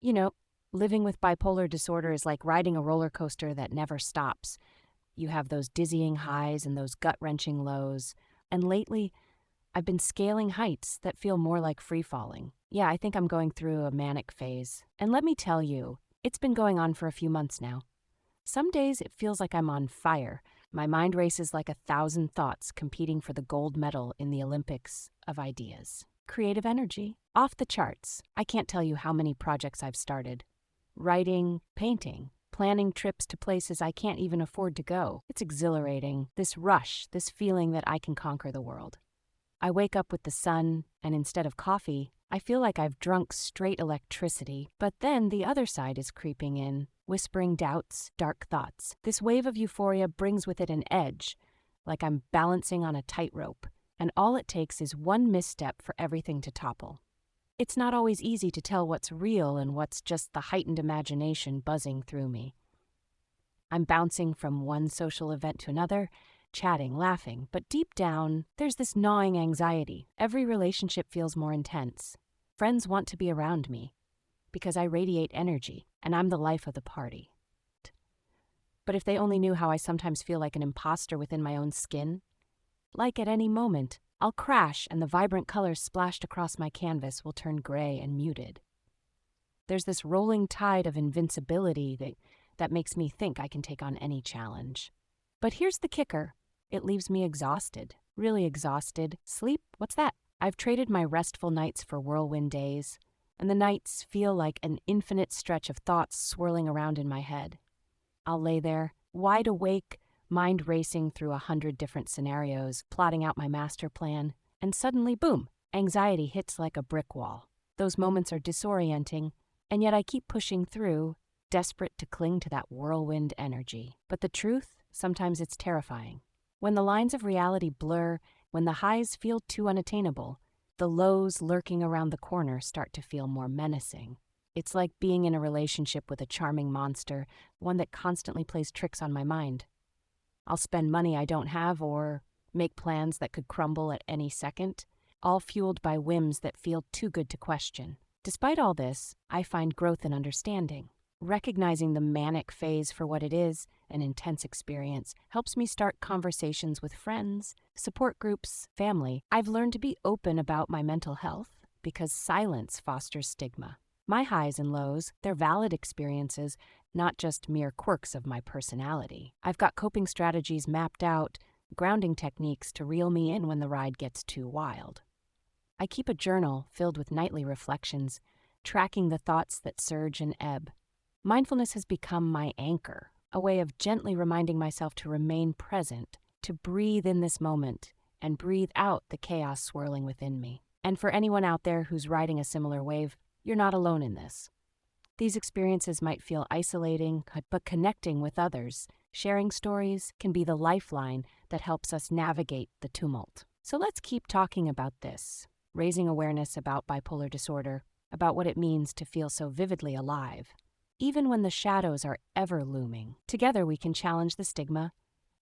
You know, living with bipolar disorder is like riding a roller coaster that never stops. You have those dizzying highs and those gut wrenching lows. And lately, I've been scaling heights that feel more like free falling. Yeah, I think I'm going through a manic phase. And let me tell you, it's been going on for a few months now. Some days it feels like I'm on fire. My mind races like 1,000 thoughts competing for the gold medal in the Olympics of ideas. Creative energy, off the charts. I can't tell you how many projects I've started. Writing, painting, planning trips to places I can't even afford to go. It's exhilarating, this rush, this feeling that I can conquer the world. I wake up with the sun, and instead of coffee, I feel like I've drunk straight electricity. But then the other side is creeping in, whispering doubts, dark thoughts. This wave of euphoria brings with it an edge, like I'm balancing on a tightrope, and all it takes is one misstep for everything to topple. It's not always easy to tell what's real and what's just the heightened imagination buzzing through me. I'm bouncing from one social event to another, chatting, laughing, but deep down, there's this gnawing anxiety. Every relationship feels more intense. Friends want to be around me because I radiate energy and I'm the life of the party. But if they only knew how I sometimes feel like an imposter within my own skin, like at any moment, I'll crash and the vibrant colors splashed across my canvas will turn gray and muted. There's this rolling tide of invincibility that makes me think I can take on any challenge. But here's the kicker. It leaves me exhausted, really exhausted. Sleep? What's that? I've traded my restful nights for whirlwind days, and the nights feel like an infinite stretch of thoughts swirling around in my head. I'll lay there, wide awake, mind racing through 100 different scenarios, plotting out my master plan, and suddenly, boom, anxiety hits like a brick wall. Those moments are disorienting, and yet I keep pushing through, desperate to cling to that whirlwind energy. But the truth? Sometimes it's terrifying. When the lines of reality blur, when the highs feel too unattainable, the lows lurking around the corner start to feel more menacing. It's like being in a relationship with a charming monster, one that constantly plays tricks on my mind. I'll spend money I don't have or make plans that could crumble at any second, all fueled by whims that feel too good to question. Despite all this, I find growth and understanding. Recognizing the manic phase for what it is, an intense experience, helps me start conversations with friends, support groups, family. I've learned to be open about my mental health because silence fosters stigma. My highs and lows, they're valid experiences, not just mere quirks of my personality. I've got coping strategies mapped out, grounding techniques to reel me in when the ride gets too wild. I keep a journal filled with nightly reflections, tracking the thoughts that surge and ebb. Mindfulness has become my anchor, a way of gently reminding myself to remain present, to breathe in this moment, and breathe out the chaos swirling within me. And for anyone out there who's riding a similar wave, you're not alone in this. These experiences might feel isolating, but connecting with others, sharing stories, can be the lifeline that helps us navigate the tumult. So let's keep talking about this, raising awareness about bipolar disorder, about what it means to feel so vividly alive. Even when the shadows are ever looming, together we can challenge the stigma,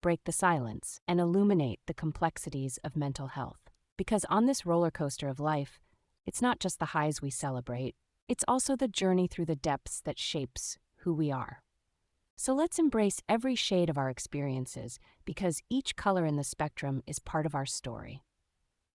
break the silence, and illuminate the complexities of mental health. Because on this roller coaster of life, it's not just the highs we celebrate, it's also the journey through the depths that shapes who we are. So let's embrace every shade of our experiences, because each color in the spectrum is part of our story.